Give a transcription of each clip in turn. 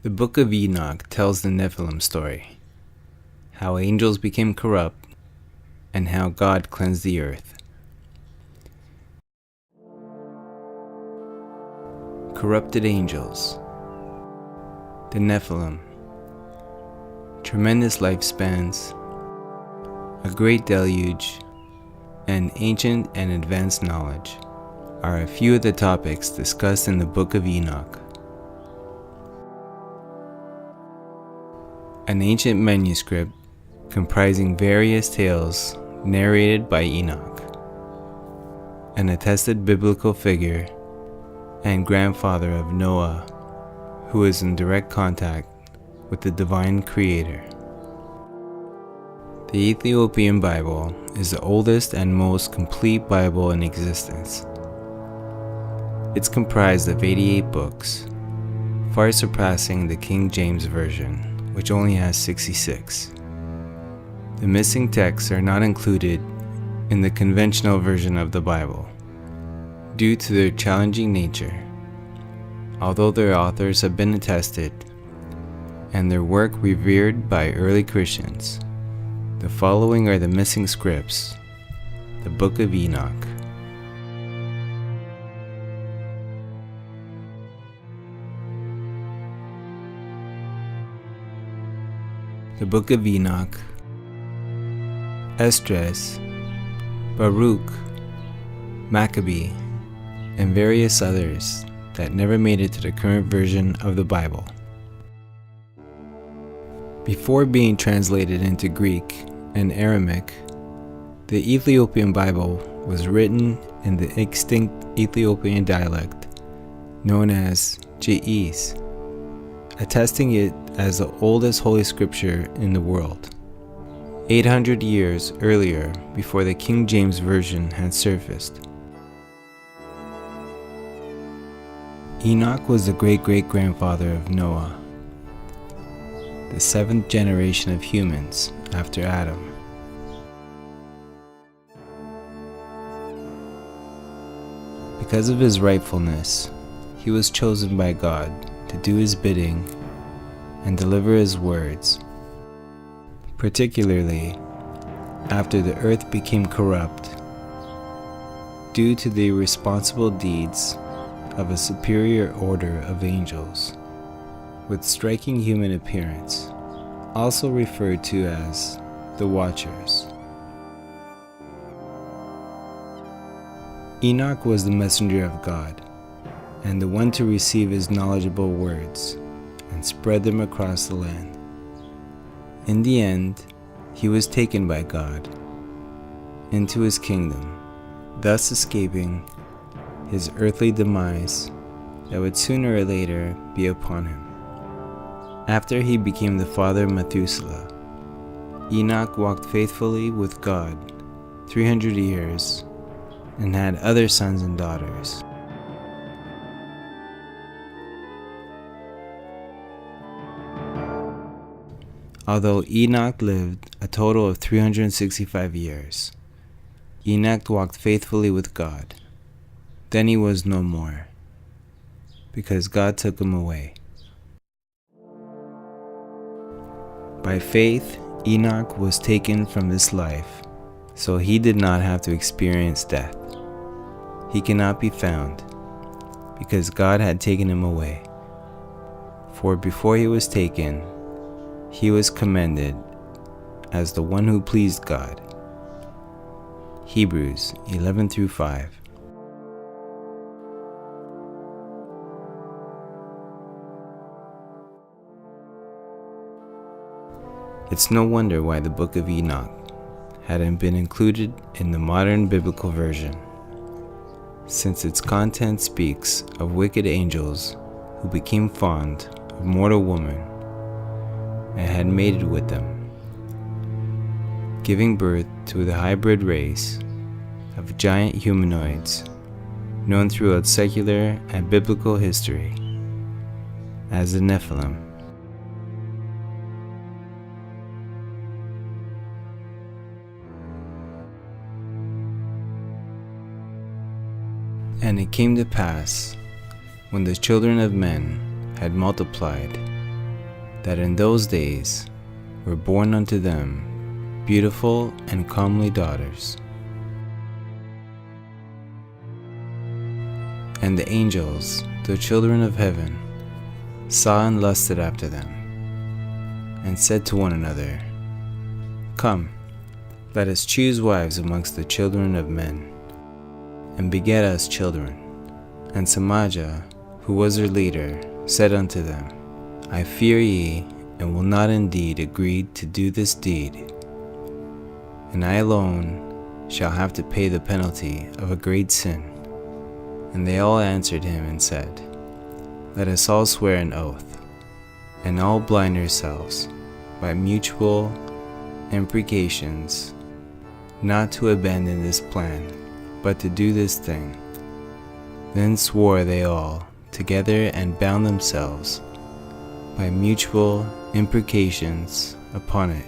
The book of Enoch tells the Nephilim story, how angels became corrupt, and how God cleansed the earth. Corrupted angels. The Nephilim. Tremendous lifespans, a great deluge, and ancient and advanced knowledge are a few of the topics discussed in the book of Enoch. An ancient manuscript comprising various tales narrated by Enoch, an attested biblical figure and grandfather of Noah, who is in direct contact with the divine creator. The Ethiopian Bible is the oldest and most complete Bible in existence. It's comprised of 88 books, far surpassing the King James Version, which only has 66. The missing texts are not included in the conventional version of the Bible, due to their challenging nature. Although their authors have been attested, and their work revered by early Christians, the following are the missing scripts: the Book of Enoch. The Book of Enoch, Esdras, Baruch, Maccabee, and various others that never made it to the current version of the Bible. Before being translated into Greek and Aramaic, the Ethiopian Bible was written in the extinct Ethiopian dialect known as Ge'ez, attesting it as the oldest holy scripture in the world, 800 years earlier before the King James Version had surfaced. Enoch was the great-great-grandfather of Noah, the seventh generation of humans after Adam. Because of his rightfulness, he was chosen by God to do his bidding and deliver his words, particularly after the earth became corrupt due to the irresponsible deeds of a superior order of angels with striking human appearance, also referred to as the Watchers. Enoch was the messenger of God and the one to receive his knowledgeable words and spread them across the land. In the end, he was taken by God into his kingdom, thus escaping his earthly demise that would sooner or later be upon him. After he became the father of Methuselah, Enoch walked faithfully with God 300 years and had other sons and daughters. Although Enoch lived a total of 365 years, Enoch walked faithfully with God. Then he was no more, because God took him away. By faith, Enoch was taken from this life, so he did not have to experience death. He cannot be found, because God had taken him away. For before he was taken, he was commended as the one who pleased God. Hebrews 11-5. It's no wonder why the Book of Enoch hadn't been included in the modern biblical version, since its content speaks of wicked angels who became fond of mortal woman and had mated with them, giving birth to the hybrid race of giant humanoids known throughout secular and biblical history as the Nephilim. And it came to pass, when the children of men had multiplied that in those days were born unto them beautiful and comely daughters. And the angels, the children of heaven, saw and lusted after them, and said to one another, Come, let us choose wives amongst the children of men, and beget us children. And Samaja, who was their leader, said unto them, I fear ye, and will not indeed agree to do this deed, and I alone shall have to pay the penalty of a great sin. And they all answered him and said, Let us all swear an oath, and all blind ourselves by mutual imprecations, not to abandon this plan, but to do this thing. Then swore they all together and bound themselves by mutual imprecations upon it.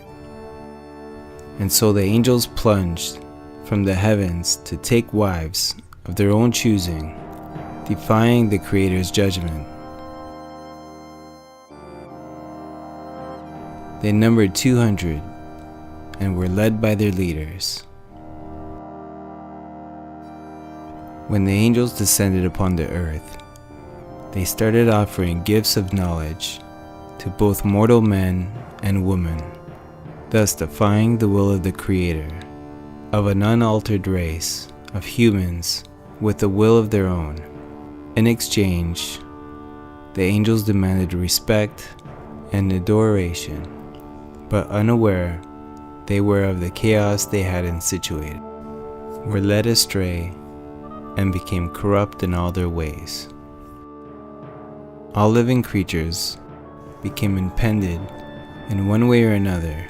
And so the angels plunged from the heavens to take wives of their own choosing, defying the Creator's judgment. They numbered 200 and were led by their leaders. When the angels descended upon the earth, they started offering gifts of knowledge to both mortal men and women, thus defying the will of the Creator, of an unaltered race of humans with a will of their own. In exchange, the angels demanded respect and adoration, but unaware they were of the chaos they had instituted, were led astray, and became corrupt in all their ways. All living creatures became impeded in one way or another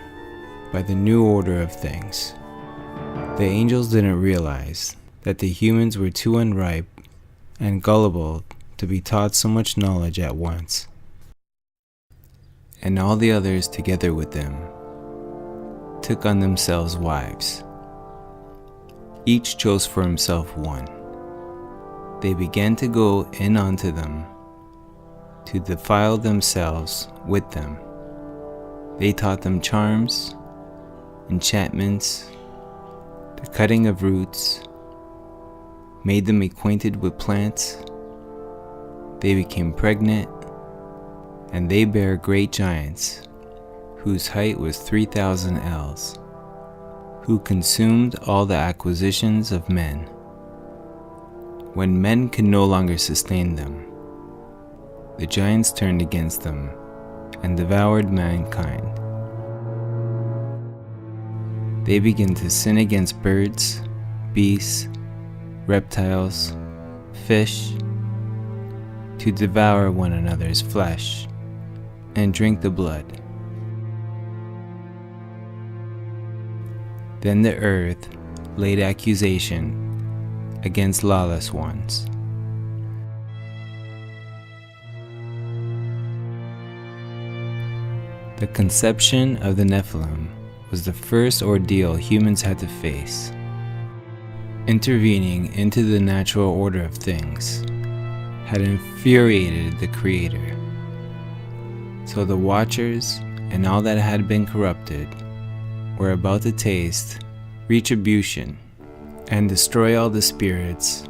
by the new order of things. The angels didn't realize that the humans were too unripe and gullible to be taught so much knowledge at once. And all the others together with them took on themselves wives. Each chose for himself one. They began to go in unto them, to defile themselves with them. They taught them charms, enchantments, the cutting of roots, made them acquainted with plants. They became pregnant, and they bare great giants, whose height was 3,000 ells, who consumed all the acquisitions of men. When men could no longer sustain them, the giants turned against them and devoured mankind. They began to sin against birds, beasts, reptiles, fish, to devour one another's flesh and drink the blood. Then the earth laid accusation against lawless ones. The conception of the Nephilim was the first ordeal humans had to face. Intervening into the natural order of things had infuriated the Creator. So the Watchers and all that had been corrupted were about to taste retribution and destroy all the spirits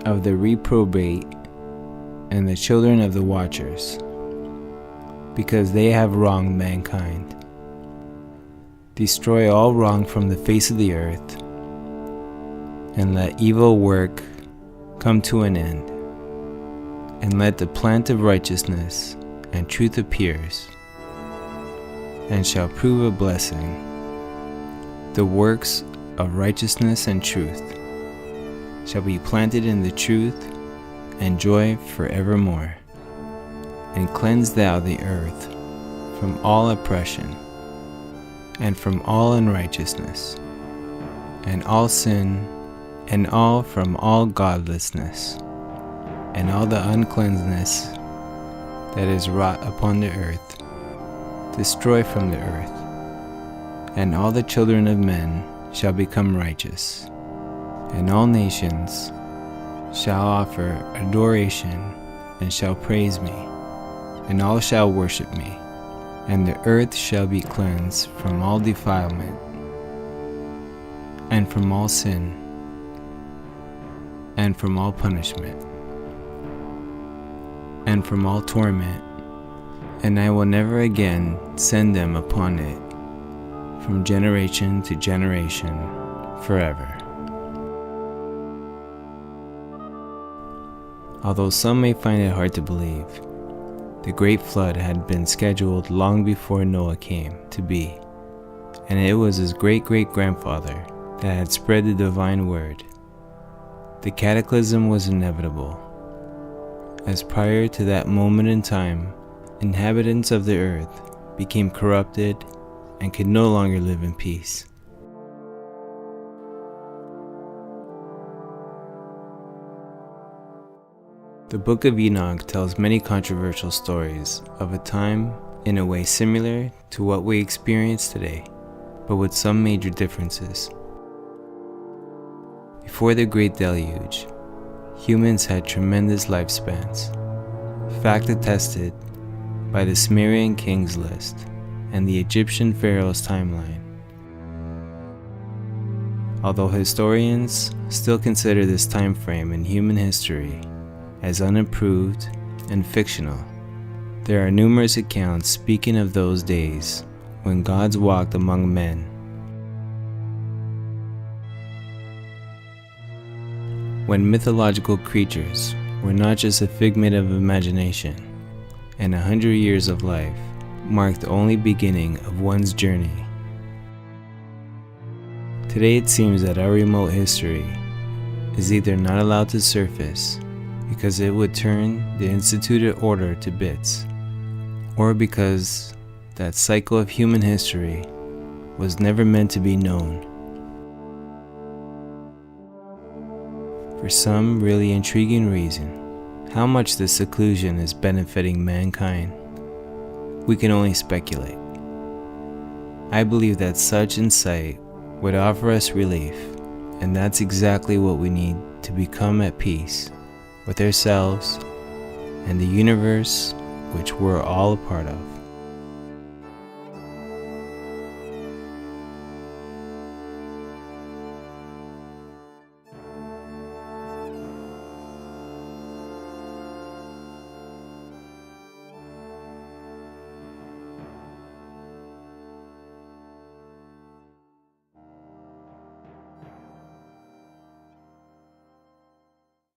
of the reprobate and the children of the Watchers, because they have wronged mankind. Destroy all wrong from the face of the earth, and let evil work come to an end, and let the plant of righteousness and truth appears, and shall prove a blessing. The works of righteousness and truth shall be planted in the truth and joy forevermore. And cleanse thou the earth from all oppression, and from all unrighteousness, and all sin, and all from all godlessness, and all the uncleanness that is wrought upon the earth, destroy from the earth, and all the children of men shall become righteous, and all nations shall offer adoration and shall praise me, and all shall worship me, And the earth shall be cleansed from all defilement, and from all sin, and from all punishment, and from all torment, and I will never again send them upon it from generation to generation forever. Although some may find it hard to believe, the great flood had been scheduled long before Noah came to be, and it was his great-great-grandfather that had spread the divine word. The cataclysm was inevitable, as prior to that moment in time, inhabitants of the earth became corrupted and could no longer live in peace. The book of Enoch tells many controversial stories of a time in a way similar to what we experience today, but with some major differences. Before the Great Deluge, humans had tremendous lifespans, fact attested by the Sumerian king's list and the Egyptian pharaoh's timeline. Although historians still consider this time frame in human history as unimproved and fictional, there are numerous accounts speaking of those days when gods walked among men. When mythological creatures were not just a figment of imagination, and 100 years of life marked the only beginning of one's journey. Today it seems that our remote history is either not allowed to surface because it would turn the instituted order to bits, or because that cycle of human history was never meant to be known. For some really intriguing reason, how much this seclusion is benefiting mankind, we can only speculate. I believe that such insight would offer us relief, and that's exactly what we need to become at peace with ourselves and the universe which we're all a part of.